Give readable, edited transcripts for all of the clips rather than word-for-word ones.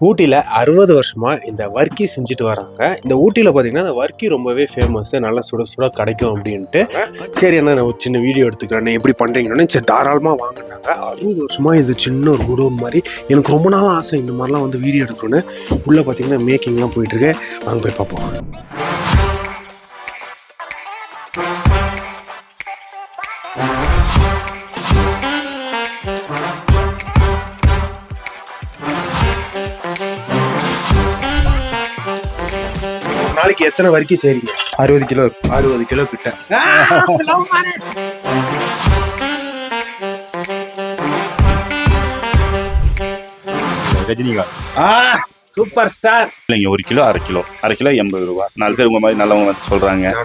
ஊட்டியில் 60 வருஷமா இந்த வர்க்கி செஞ்சுட்டு வராங்க. இந்த ஊட்டியில் பார்த்தீங்கன்னா இந்த வர்க்கி ரொம்பவே ஃபேமஸ், நல்லா சுட சுட கிடைக்கும் அப்படின்ட்டு. சரி என்ன நான் ஒரு சின்ன வீடியோ எடுத்துக்கிறேன், எப்படி பண்ணுறீங்கன்னு. சரி தாராளமாக வாங்கினாங்க. 60 வருஷமா இது சின்ன ஒரு குடோன் மாதிரி. எனக்கு ரொம்ப நாள் ஆசை இந்த மாதிரிலாம் வந்து வீடியோ எடுக்கணும்னு. உள்ளே பார்த்தீங்கன்னா மேக்கிங்லாம் போயிட்டுருக்கு. வாங்க போய் பார்ப்போம். நாளைக்கு எத்தனை வரைக்கும் செய்றீங்க? 60 கிலோ. 60 கிலோ கிட்ட. Rajinikanth super star. இல்லைங்க, 1 கிலோ 1/2 கிலோ 1/2 கிலோ 80 ரூபா. 4 பேர் உங்க மாதிரி நல்லவங்க வந்து சொல்றாங்க.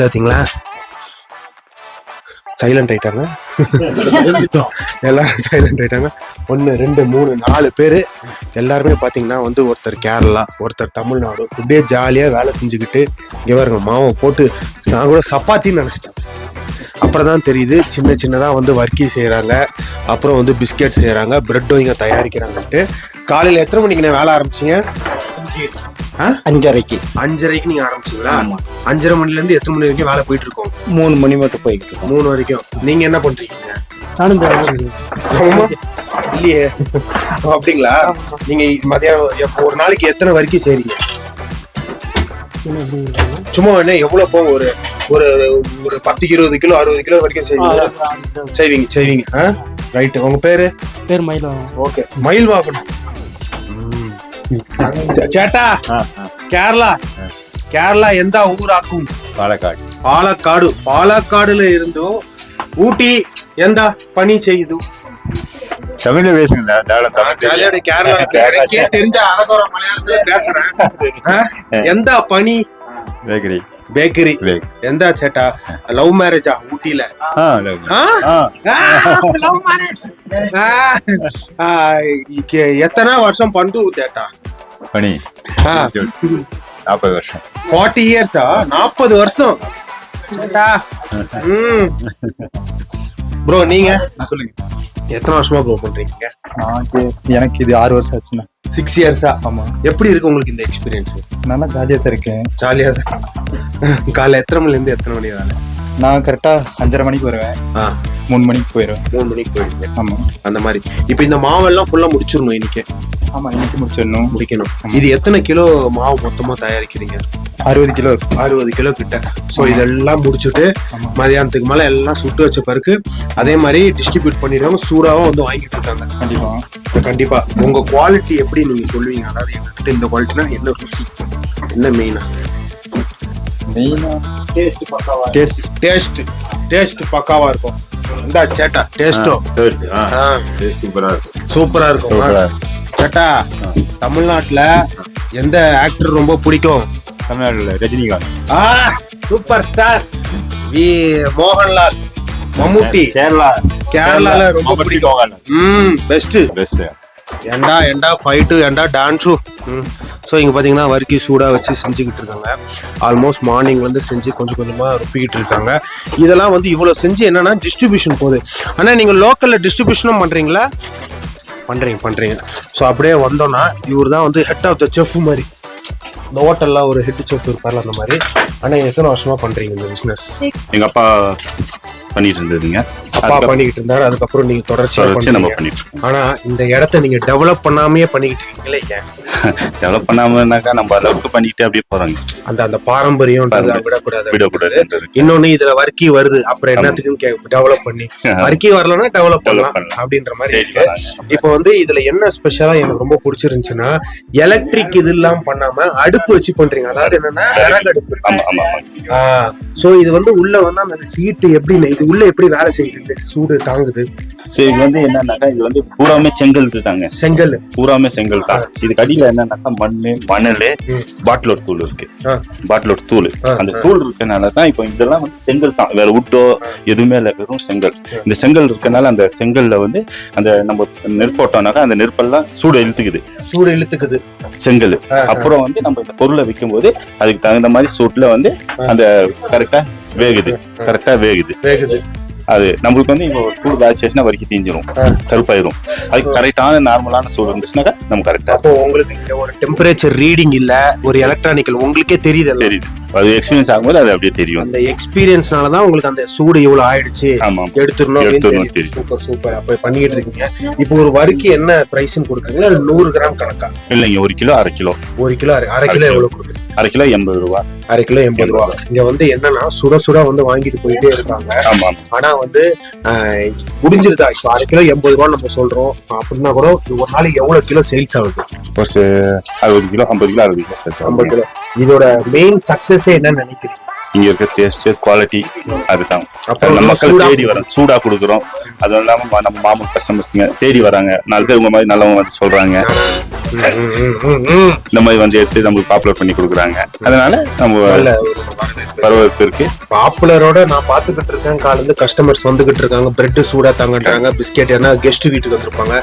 பார்த்தீங்களா, சைலண்ட் ஆயிட்டாங்க. எல்லாரும் சைலண்ட் ஆயிட்டாங்க. 1 2 3 4 பேர் எல்லாருமே பார்த்தீங்கன்னா வந்து ஒருத்தர் கேரளா, ஒருத்தர் தமிழ்நாடு. அப்படியே ஜாலியாக வேலை செஞ்சுக்கிட்டு இங்கே பாருங்க மாவை போட்டு. நான் கூட சப்பாத்தின்னு நினச்சிட்டேன். அப்புறம் தான் தெரியுது சின்ன சின்னதாக வந்து வர்க்கி செய்கிறாங்க, அப்புறம் வந்து பிஸ்கெட் செய்கிறாங்க, பிரெட்டும் இங்கே தயாரிக்கிறாங்கன்ட்டு. காலையில் எத்தனை மணிக்கு நான் வேலை ஆரம்பிச்சிங்க? 5:30க்கு நீங்க ஆரம்பிச்சீங்களா? 5:30 மணிலேருந்து எத்தனை மணி வரைக்கும் வேலை போயிட்டு இருக்கோம்? 3 மணி மட்டும் போயிட்டு இருக்கோம். 3 வரைக்கும். நீங்க என்ன பண்றீங்க? இல்லையே. அப்படிங்களா? நீங்க மதியானம் ஒரு நாளைக்கு எத்தனை வரைக்கும் செய்றீங்க? சும்மா என்ன எவ்வளவு போகும்? ஒரு ஒரு 10 20 கிலோ 60 கிலோ வரைக்கும் செய்வீங்க. ரைட். உங்க பேரு? மயில். ஓகே, மயில் வாகனம். சேட்டா, கேரளா எந்த ஊராக்கும்? பாலக்காடுல இருந்தும் ஊட்டி எந்த பணி செய்யுது? தமிழ்ல பேசுங்க. கேரளா தெரிஞ்ச அழகோர மலையாளத்துல பேசுறேன். எந்த பணி? பேக்கரி. எந்த சேட்டா? லவ் மேரேஜா ஊட்டில? எத்தனை வருஷம் பண்டு சேட்டா? 40 வருஷம். 40 இயர்ஸா? 40 வருஷம் சேட்டா. ப்ரோ நீங்க சொல்லுங்க, எத்தனை வருஷமா ப்ரோ பண்றீங்க? எனக்கு இது 6 வருஷம் ஆச்சுண்ணா. 6 இயர்ஸா? ஆமா. எப்படி இருக்கு உங்களுக்கு இந்த எக்ஸ்பீரியன்ஸ்? நல்லா ஜாலியா தான் இருக்கேன். ஜாலியா தான். காலைல எத்தனை மணில இருந்து எத்தனை மணி வேலை? நான் கரெக்டா 5:30 மணிக்கு வருவேன். 3 மணிக்கு போயிடுவேன். 3 மணிக்கு போயிடுங்க. ஆமா, அந்த மாதிரி. இப்ப இந்த மாவெல்லாம் ஃபுல்லா முடிச்சிடணும் இன்னைக்கு. ஆமா, இன்னைக்கு முடிக்கணும். இது எத்தனை கிலோ மாவு மொத்தமா தயாரிக்கிறீங்க? 60 கிலோ. 60 கிலோ கிட்ட. ஸோ இதெல்லாம் முடிச்சுட்டு மதியானத்துக்கு மேல எல்லாம் சுட்டு வச்ச பிறகு அதே மாதிரி டிஸ்ட்ரிபியூட் பண்ணிடுவாங்க. சூடாவும் வந்து வாங்கிட்டு இருக்காங்க. கண்டிப்பா. உங்க குவாலிட்டி எப்படி நீங்க சொல்லுவீங்க? அதாவது எங்ககிட்ட இந்த குவாலிட்டினா என்ன ருசி, என்ன மெயினா? டேஸ்ட் பக்காவா இருக்கும். இந்த சேட்டா டேஸ்டோ சூப்பரா இருக்கும். சேட்டா, தமிழ்நாட்டுல எந்த ஆக்டர் ரொம்ப பிடிக்கும்? தமிழ்நாட்டுல ரஜினிகாந்த். Super star. மோகன்லால், மம்முட்டி. கேரளால ரொம்ப பிடிக்கும். பெஸ்ட். ஏண்டா ஃபைட்டு, ஏண்டா டான்ஸு. ஸோ இங்கே பார்த்தீங்கன்னா வர்க்கி சூடாக வச்சு செஞ்சுக்கிட்டு இருக்காங்க. ஆல்மோஸ்ட் மார்னிங் வந்து செஞ்சு கொஞ்சம் கொஞ்சமாக ருப்பிக்கிட்டு இருக்காங்க. இதெல்லாம் வந்து இவ்வளோ செஞ்சு என்னன்னா டிஸ்ட்ரிபியூஷன் போகுது. ஆனால் நீங்கள் லோக்கலில் டிஸ்ட்ரிபியூஷனும் பண்ணுறீங்களா? பண்ணுறீங்க. ஸோ அப்படியே வந்தோன்னா இவர் தான் வந்து ஹெட் ஆஃப் த செஃப் மாதிரி. இந்த ஹோட்டலில் ஒரு ஹெட் செஃப் இருப்பார்ல, அந்த மாதிரி. ஆனால் எத்தனை வருஷமா பண்ணுறீங்க இந்த பிஸ்னஸ்? எங்க அப்பா பண்ணிட்டு இருந்ததுங்க. அப்பா பண்ணிக்கிட்டு இருந்தாரு. அதுக்கப்புறம் நீங்க தொடர்ச்சியா பண்ணிட்டு. ஆனா இந்த இடத்த நீங்க டெவலப் பண்ணாமே பண்ணிக்கிட்டு இருக்கீங்களே, ஏன்? டெவலப் பண்ணாமனாக்கா நம்ம அளவுக்கு பண்ணிக்கிட்டே அப்படியே போறாங்க. அந்த பாரம்பரியம் விடக்கூடாது. இன்னொன்னு இதுல வர்க்கி வருது, அப்புறம் என்னத்துக்கு டெவலப் பண்ணி? வர்க்கி வரலன்னா டெவலப் பண்ணலாம் அப்படின்ற மாதிரி இருக்கு. இப்போ வந்து இதுல என்ன ஸ்பெஷலா எனக்கு ரொம்ப பிடிச்சிருந்துச்சுன்னா, எலக்ட்ரிக் இது எல்லாம் பண்ணாம அடுப்பு வச்சு பண்றீங்க. அதாவது என்னன்னா விறகு அடுப்பு. சோ இது வந்து உள்ள வந்து அந்த ஹீட் எப்படி, இது உள்ள எப்படி வேலை செய்யுது, இந்த சூடு தாங்குது? சரி இது வந்து என்னன்னாக்கா இது வந்து பூராமே செங்கல் தாங்க. செங்கல் பூராமே செங்கல் தான். இதுக்கு அடியில என்னன்னாக்கா மண்ணு, மணல், பாட்டிலோட தூள் இருக்கு. பாட்டிலோட தூள், அந்த தூள் இருக்கனால தான் இப்போ இதெல்லாம் வந்து செங்கல் தான். வேற உட்டோ எதுவுமே இல்லை, வெறும் செங்கல். இந்த செங்கல் இருக்கனால அந்த செங்கல்ல வந்து அந்த நம்ம நெருப்போட்டோம்னாக்கா அந்த நெருப்பெல்லாம் சூடு இழுத்துக்குது செங்கல். அப்புறம் வந்து நம்ம இந்த பொருளை வைக்கும் போது அதுக்கு தகுந்த மாதிரி சூட்ல வந்து அந்த கரெக்டா வேகுது. அது நம்மளுக்கு வந்து இப்போ சூடு ஜாஸ்தியா வரைக்கும் தீஞ்சிரும், கருப்பாயிரும். அதுக்கு கரெக்டான நார்மலான சூடு இருந்துச்சுனாக்கா நம்ம கரெக்டா. அப்போ உங்களுக்கு ஒரு டெம்பரேச்சர் ரீடிங் இல்ல, ஒரு எலக்ட்ரானிக்கல் உங்களுக்கே தெரியுது. அது எக்ஸ்பீரியன்ஸ் ஆகும்போது அது அப்படியே தெரியும். அந்த எக்ஸ்பீரியன்ஸ்னாலதான் உங்களுக்கு அந்த சூடு இவ்வளவு ஆயிடுச்சு, எடுத்துடணும். சூப்பர். அப்ப பண்ணிட்டு இருக்கீங்க. இப்போ ஒரு வரிக்கு என்ன பிரைஸ்ன்னு கொடுக்குறீங்களா? 100 கிராம் கணக்கா? இல்லைங்க, 1 கிலோ, அரை கிலோ. 1 கிலோ, அரை கிலோ எவ்வளவு கொடுக்குறீங்க? அரை கிலோ 80 ரூபா. அரை கிலோ 80 ரூபா. இங்க வந்து என்னன்னா சுட வந்து வாங்கிட்டு போயிட்டே இருக்காங்க. ஆனா வந்து முடிஞ்சிருதா? இப்போ அரை கிலோ 80 ரூபா நம்ம சொல்றோம் அப்படின்னா கூட ஒரு நாளைக்கு எவ்வளவு கிலோ சேல்ஸ் ஆகுது? ஒரு 60 கிலோ, 50 கிலோ, 60 கிலோ சேல்ஸ் ஆகுது. 50 கிலோ. இதோட மெயின் சக்சஸே என்ன நினைக்கிறீங்க? இங்க இருக்க டேஸ்ட், குவாலிட்டி, அதுதான். நம்ம மக்கள் தேடி வரோம், சூடா கொடுக்குறோம். அது இல்லாம நம்ம மாமூல் கஸ்டமர்ஸ்ங்க தேடி வராங்க. 4 பேர் உங்க மாதிரி நல்லவங்க வந்து சொல்றாங்க, இந்த மாதிரி வந்து எடுத்து நம்மளுக்கு பாப்புலர் பண்ணி கொடுக்குறாங்க. அதனால நம்ம வரவேற்பு இருக்கு. பாப்புலரோட நான் பாத்துக்கிட்டு இருக்கேன். காலையில கஸ்டமர்ஸ் வந்துகிட்டு இருக்காங்க. பிரெட் சூடா தாங்கன்றாங்க, பிஸ்கெட். ஏன்னா கெஸ்ட் வீட்டுக்கு வந்திருப்பாங்க,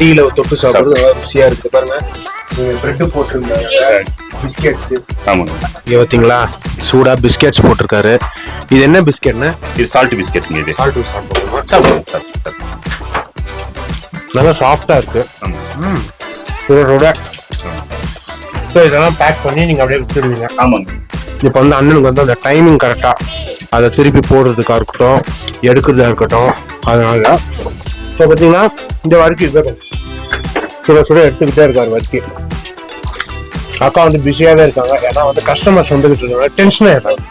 டீல தொட்டு சாப்பிடுறது ருசியா இருக்கு. பாருங்க, பிரெட் போட்டிருந்தாங்க, பிஸ்கெட்ஸ். ஆமாங்க, இங்க பாத்தீங்களா சூடா பிஸ்கெட்ஸ் போட்டிருக்காரு. இது என்ன பிஸ்கெட்னா? இது சால்ட் பிஸ்கெட்டுங்க. இது சால்ட் நல்லா சாஃப்டா இருக்கு. இதெல்லாம் பேக் பண்ணி நீங்க அப்படியே விட்டுடுவீங்க. ஆமாங்க. இப்ப வந்து அண்ணனுக்கு வந்து அந்த டைமிங் கரெக்டா அதை திருப்பி போடுறதுக்கா இருக்கட்டும், எடுக்கிறதா இருக்கட்டும். அதனால இப்போ பாத்தீங்கன்னா இந்த வரைக்கும் சுட எடுத்துக்கிட்டே இருக்காரு வரைக்கு. அக்கா வந்து பிஸியாவே இருக்காங்க. ஏன்னா வந்து கஸ்டமர்ஸ் வந்துகிட்டு இருக்காங்க, டென்ஷன் ஆயிடுறாங்க.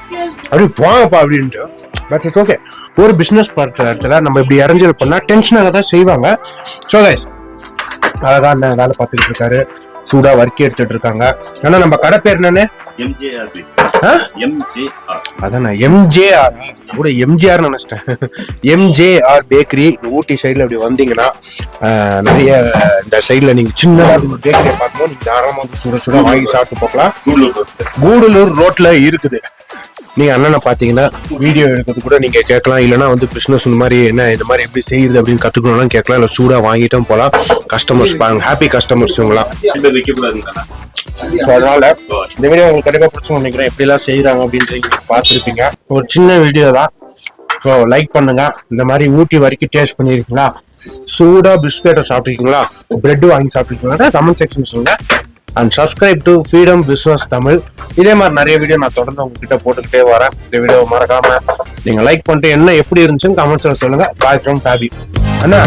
அப்படி போங்கப்பா அப்படின்ட்டு. But it's okay. ஒரு பிசினஸ் பண்ற இடத்துல நம்ம இப்படி இறஞ்சல் பண்ணா டென்ஷனாக தான் செய்வாங்க. ஸோ கைஸ், அழகா அண்ணன் வேலை பார்த்துக்கிட்டு இருக்காரு, சூடா வர்க்கி எடுத்துட்டு இருக்காங்க. ஆனா நம்ம கடை பேர் என்னன்னு? அதான் எம்ஜேஆர் கூட எம்ஜிஆர் நினைச்சிட்டேன். எம்ஜேஆர் பேக்கரி. ஊட்டி சைட்ல அப்படி வந்தீங்கன்னா நிறைய இந்த சைட்ல நீங்க சின்னதா பேக்கரியை பார்க்கும்போது நீங்க தாராளமா வந்து சுட வாங்கி சாப்பிட்டு போகலாம். கூடலூர் ரோட்ல இருக்குது. நீங்க அண்ணனை பாத்தீங்கன்னா வீடியோ எடுக்கிறது கூட நீங்க கேட்கலாம். இல்லைன்னா வந்து பிசினஸ் இந்த மாதிரி என்ன இது மாதிரி எப்படி செய்யுது அப்படின்னு கத்துக்கணும்னா கேட்கலாம். இல்ல சூடா வாங்கிட்டும் போகலாம். கஸ்டமர்ஸ் பாருங்க, ஹாப்பி கஸ்டமர்ஸ் இவங்களாம். அதனால இந்த வீடியோ உங்களுக்கு கண்டிப்பா பிடிச்சுன்னு நினைக்கிறேன். எப்படி எல்லாம் செய்யறாங்க அப்படின்றீங்க பார்த்துருப்பீங்க. ஒரு சின்ன வீடியோ தான். ஸோ லைக் பண்ணுங்க. இந்த மாதிரி ஊட்டி வரைக்கும் டேஸ்ட் பண்ணிருக்கீங்களா? சூடா பிஸ்கெட்டை சாப்பிட்டுருக்கீங்களா? பிரெட் வாங்கி சாப்பிட்டுருக்கீங்களா? கமெண்ட் செக்ஷன் சொல்லுங்க. And subscribe to freedom business Tamil. இதே மாதிரி நிறைய வீடியோ நான் தொடர்ந்து உங்ககிட்ட போட்டுக்கிட்டே வரேன். இந்த வீடியோவை மறக்காம நீங்க லைக் பண்ணிட்டு என்ன எப்படி இருந்துச்சுன்னு கமெண்ட்ஸ்ல சொல்லுங்க. Bye from ஃபேபி. அண்ணா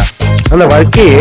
அந்த வரைக்கும்